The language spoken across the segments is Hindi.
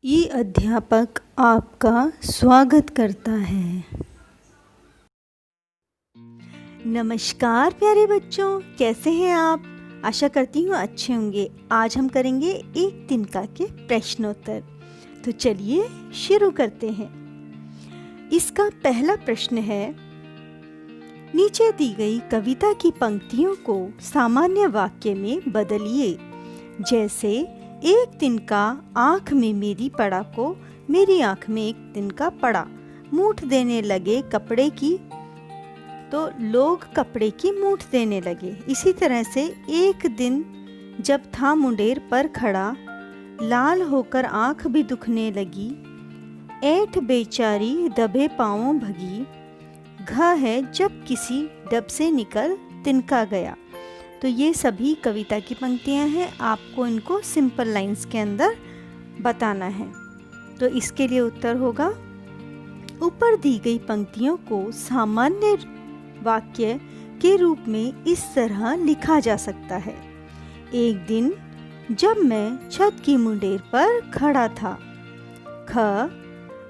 ई अध्यापक आपका स्वागत करता है। नमस्कार प्यारे बच्चों, कैसे हैं आप? आशा करती हूँ अच्छे होंगे। आज हम करेंगे एक तिनका के प्रश्नोत्तर। तो चलिए शुरू करते हैं। इसका पहला प्रश्न है, नीचे दी गई कविता की पंक्तियों को सामान्य वाक्य में बदलिए। जैसे एक तिनका आँख में मेरी पड़ा को मेरी आँख में एक तिनका पड़ा, मूठ देने लगे कपड़े की तो लोग कपड़े की मूठ देने लगे। इसी तरह से एक दिन जब था मुंडेर पर खड़ा, लाल होकर आँख भी दुखने लगी, ऐंठ बेचारी दबे पाँवों भगी, घ है जब किसी डब से निकल तिनका गया। तो ये सभी कविता की पंक्तियाँ हैं, आपको इनको सिंपल लाइंस के अंदर बताना है। तो इसके लिए उत्तर होगा, ऊपर दी गई पंक्तियों को सामान्य वाक्य के रूप में इस तरह लिखा जा सकता है। एक दिन जब मैं छत की मुंडेर पर खड़ा था, ख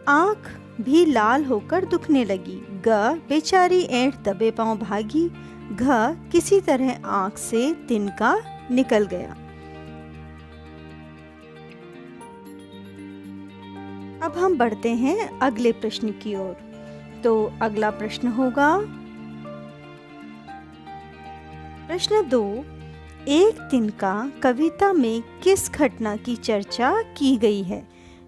आँख भी लाल होकर दुखने लगी, ग बेचारी ऐंठ दबे पाँव भागी, घ किसी तरह आँख से तिनका निकल गया। अब हम बढ़ते हैं अगले प्रश्न की ओर। तो अगला प्रश्न होगा प्रश्न 2, एक तिनका कविता में किस घटना की चर्चा की गई है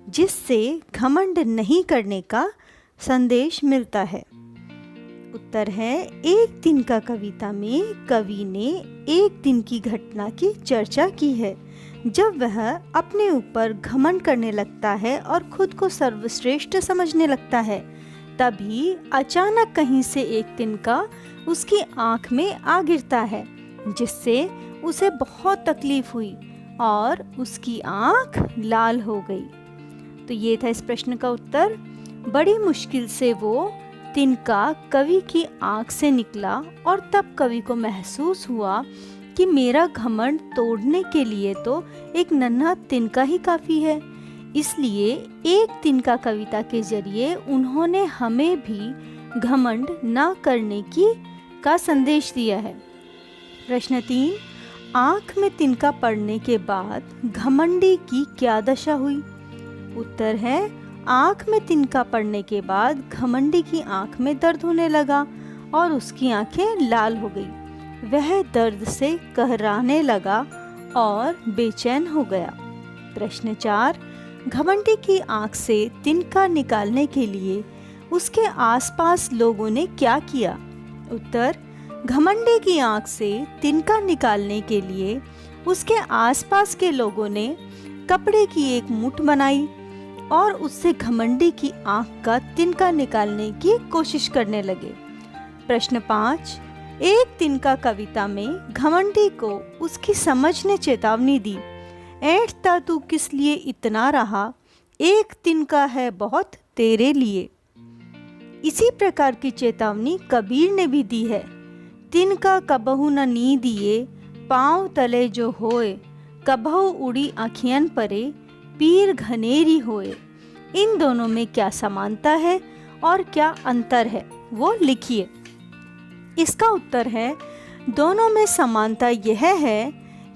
जिससे घमंड नहीं करने का संदेश मिलता है? उत्तर है, एक दिन का कविता में कवि ने एक दिन की घटना की चर्चा की है जब वह अपने ऊपर घमंड करने लगता है और खुद को सर्वश्रेष्ठ समझने लगता है। तभी अचानक कहीं से एक तिनका उसकी आंख में आ गिरता है जिससे उसे बहुत तकलीफ हुई और उसकी आंख लाल हो गई। तो ये था इस प्रश्न का उत्तर। बड़ी मुश्किल से वो तिनका कवि की आंख से निकला और तब कवि को महसूस हुआ कि मेरा घमंड तोड़ने के लिए तो एक नन्हा तिनका ही काफ़ी है। इसलिए एक तिनका कविता के जरिए उन्होंने हमें भी घमंड ना करने का संदेश दिया है। प्रश्न 3, आंख में तिनका पड़ने के बाद घमंडी की क्या दशा हुई? उत्तर है, आँख में तिनका पड़ने के बाद घमंडी की आँख में दर्द होने लगा और उसकी आँखें लाल हो गई। वह दर्द से कहराने लगा और बेचैन हो गया। प्रश्न 4, घमंडी की आँख से तिनका निकालने के लिए उसके आसपास लोगों ने क्या किया? उत्तर, घमंडी की आँख से तिनका निकालने के लिए उसके आसपास के लोगों ने कपड़े की एक मूठ बनाई और उससे घमंडी की आंख का तिनका निकालने की कोशिश करने लगे। प्रश्न 5, एक तिनका कविता में घमंडी को उसकी समझ ने चेतावनी दी, ऐंठता तू किस लिए इतना रहा, एक तिनका है बहुत तेरे लिए। इसी प्रकार की चेतावनी कबीर ने भी दी है, तिनका कबहू न नी दिए, पाँव तले जो होए, कबहू उड़ी आँखियन परे, पीर घनेरी होए। इन दोनों में क्या समानता है और क्या अंतर है, वो लिखिए। इसका उत्तर है, दोनों में समानता यह है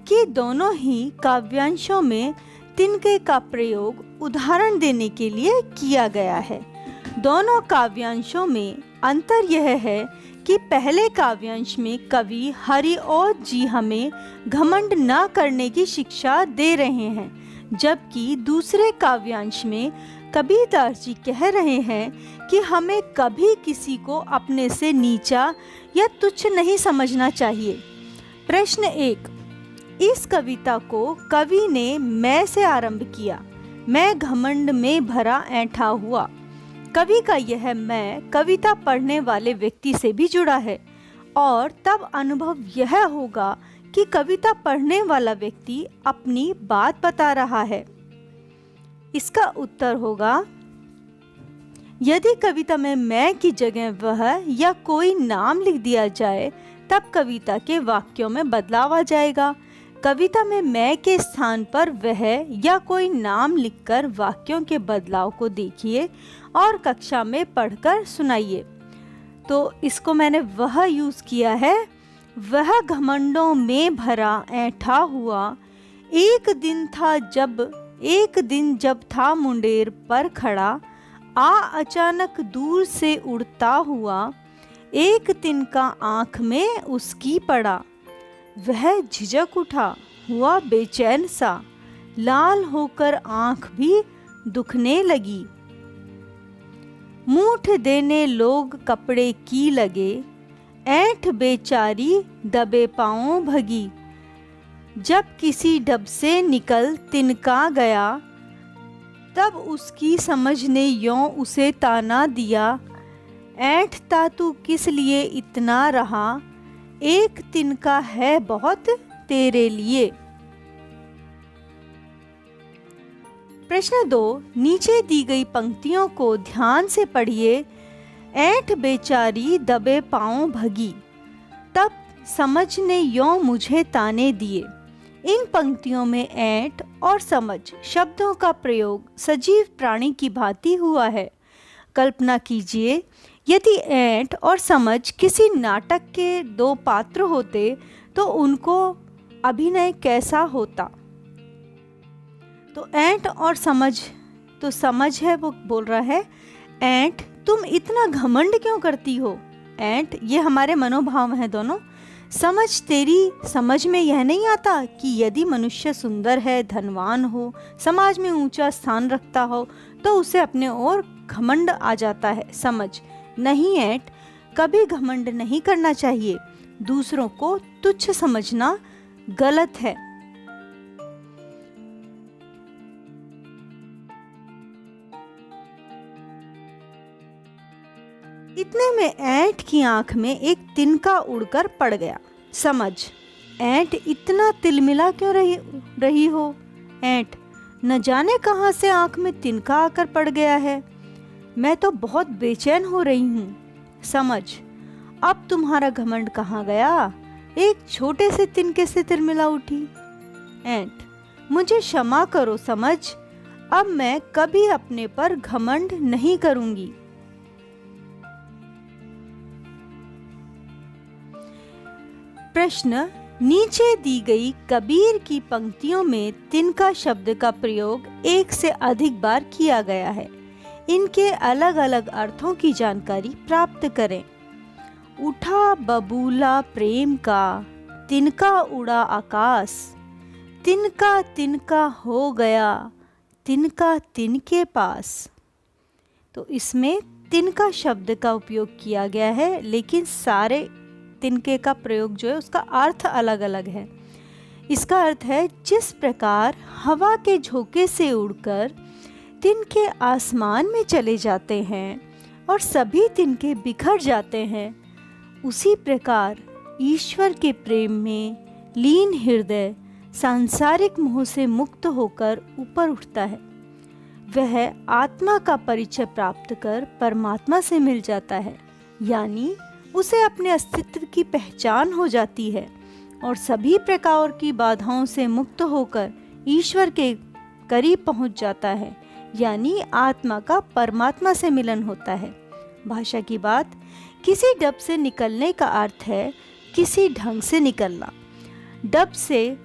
कि दोनों ही काव्यांशों में तिनके का प्रयोग उदाहरण देने के लिए किया गया है। दोनों काव्यांशों में अंतर यह है कि पहले काव्यांश में कवि हरिऔध जी हमें घमंड न करने की शिक्षा दे रहे हैं, जबकि दूसरे काव्यांश में कबीरदास जी कह रहे हैं कि हमें कभी किसी को अपने से नीचा या तुच्छ नहीं समझना चाहिए। प्रश्न 1, इस कविता को कवि ने मैं से आरंभ किया। मैं घमंड में भरा ऐंठा हुआ। कवि का यह मैं कविता पढ़ने वाले व्यक्ति से भी जुड़ा है और तब अनुभव यह होगा कि कविता पढ़ने वाला व्यक्ति अपनी बात बता रहा है। इसका उत्तर होगा, यदि कविता में मैं की जगह वह या कोई नाम लिख दिया जाए तब कविता के वाक्यों में बदलाव आ जाएगा। कविता में मैं के स्थान पर वह या कोई नाम लिखकर वाक्यों के बदलाव को देखिए और कक्षा में पढ़कर सुनाइए। तो इसको मैंने वह यूज़ किया है। वह घमंडों में भरा ऐंठा हुआ, एक दिन जब था मुंडेर पर खड़ा, अचानक दूर से उड़ता हुआ, एक तिनका आँख में उसकी पड़ा। वह झिझक उठा, हुआ बेचैन सा, लाल होकर आँख भी दुखने लगी। मूठ देने लोग कपड़े की लगे, ऐंठ बेचारी दबे पाँव भगी। जब किसी डब से निकल तिनका गया, तब उसकी समझ ने यों उसे ताना दिया, ऐंठता तू किस लिए इतना रहा, एक तिनका है बहुत तेरे लिए। प्रश्न 2, नीचे दी गई पंक्तियों को ध्यान से पढ़िए। ऐंठ बेचारी दबे पाँव भगी, तब समझ ने यों मुझे ताने दिए। इन पंक्तियों में ऐंठ और समझ शब्दों का प्रयोग सजीव प्राणी की भांति हुआ है। कल्पना कीजिए, यदि ऐंठ और समझ किसी नाटक के दो पात्र होते तो उनको अभिनय कैसा होता। तो ऐंठ और समझ, तो समझ है वो बोल रहा है, ऐंठ तुम इतना घमंड क्यों करती हो। ऐंठ ये हमारे मनोभाव हैं दोनों। समझ तेरी समझ में यह नहीं आता कि यदि मनुष्य सुंदर है, धनवान हो, समाज में ऊंचा स्थान रखता हो तो उसे अपने ओर घमंड आ जाता है। समझ नहीं ऐंठ, कभी घमंड नहीं करना चाहिए। दूसरों को तुच्छ समझना गलत है। इतने में ऐंठ की आंख में एक तिनका उड़कर पड़ गया। समझ, ऐंठ इतना तिलमिला क्यों रही हो। ऐंठ, न जाने कहां से आंख में तिनका आकर पड़ गया है, मैं तो बहुत बेचैन हो रही हूँ। समझ, अब तुम्हारा घमंड कहाँ गया, एक छोटे से तिनके से तिलमिला उठी। ऐंठ, मुझे क्षमा करो समझ, अब मैं कभी अपने पर घमंड नहीं करूंगी। प्रश्न, नीचे दी गई कबीर की पंक्तियों में तिनका शब्द का प्रयोग एक से अधिक बार किया गया है। इनके अलग अलग अर्थों की जानकारी प्राप्त करें। उठा बबूला प्रेम का, तिनका उड़ा आकाश, तिनका तिनका हो गया, तिनका तिनके पास। तो इसमें तिनका शब्द का उपयोग किया गया है, लेकिन सारे तिनके का प्रयोग जो है उसका अर्थ अलग अलग है। इसका अर्थ है, जिस प्रकार हवा के झोंके से उड़कर तिनके आसमान में चले जाते हैं और सभी तिनके बिखर जाते हैं, उसी प्रकार ईश्वर के प्रेम में लीन हृदय सांसारिक मोह से मुक्त होकर ऊपर उठता है। वह आत्मा का परिचय प्राप्त कर परमात्मा से मिल जाता है, यानी उसे अपने अस्तित्व की पहचान हो जाती है और सभी प्रकार की बाधाओं से मुक्त होकर ईश्वर के करीब पहुंच जाता है, यानी आत्मा का परमात्मा से मिलन होता है। भाषा की बात, किसी डब से निकलने का अर्थ है किसी ढंग से निकलना। डब से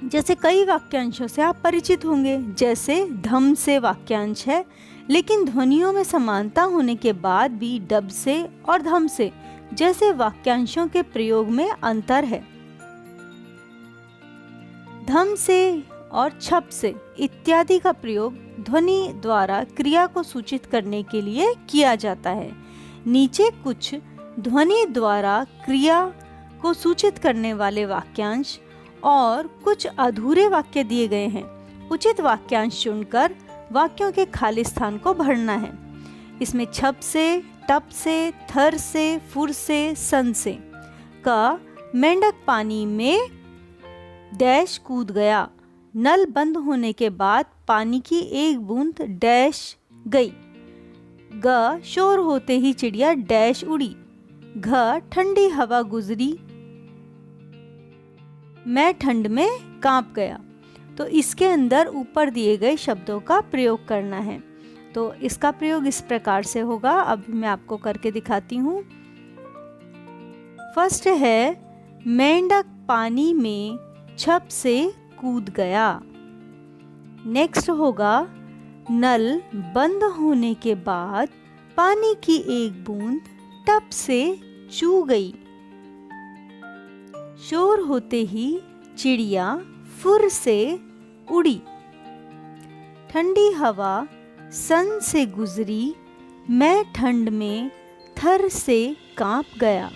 जैसे कई वाक्यांशों से आप परिचित होंगे, जैसे धम से वाक्यांश है, लेकिन ध्वनियों में समानता होने के बाद भी डब से और धम से जैसे वाक्यांशों के प्रयोग में अंतर है। धम से और छप से इत्यादि का प्रयोग ध्वनि द्वारा क्रिया को सूचित करने के लिए किया जाता है। नीचे कुछ ध्वनि द्वारा क्रिया को सूचित करने वाले वाक्यांश और कुछ अधूरे वाक्य दिए गए हैं। उचित वाक्यांश चुनकर वाक्यों के खाली स्थान को भरना है। इसमें छप से, टप से, थर से, फुर से, सन से। का मेंढक पानी में डैश कूद गया, नल बंद होने के बाद पानी की एक बूंद डैश गई। ग शोर होते ही चिड़िया डैश उड़ी। घ ठंडी हवा गुजरी। मैं ठंड में कांप गया। तो इसके अंदर ऊपर दिए गए शब्दों का प्रयोग करना है। तो इसका प्रयोग इस प्रकार से होगा, अभी मैं आपको करके दिखाती हूँ। फर्स्ट है, मेंढक पानी में छप से कूद गया। नेक्स्ट होगा, नल बंद होने के बाद पानी की एक बूंद टप से चू गई। शोर होते ही चिड़िया फुर से उड़ी। ठंडी हवा सन से गुजरी, मैं ठंड में थर से कांप गया।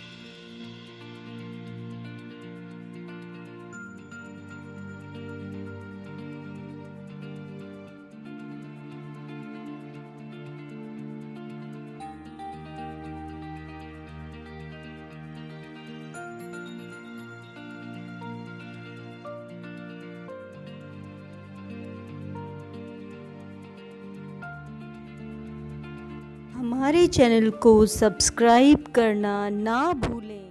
हमारे चैनल को सब्सक्राइब करना ना भूलें।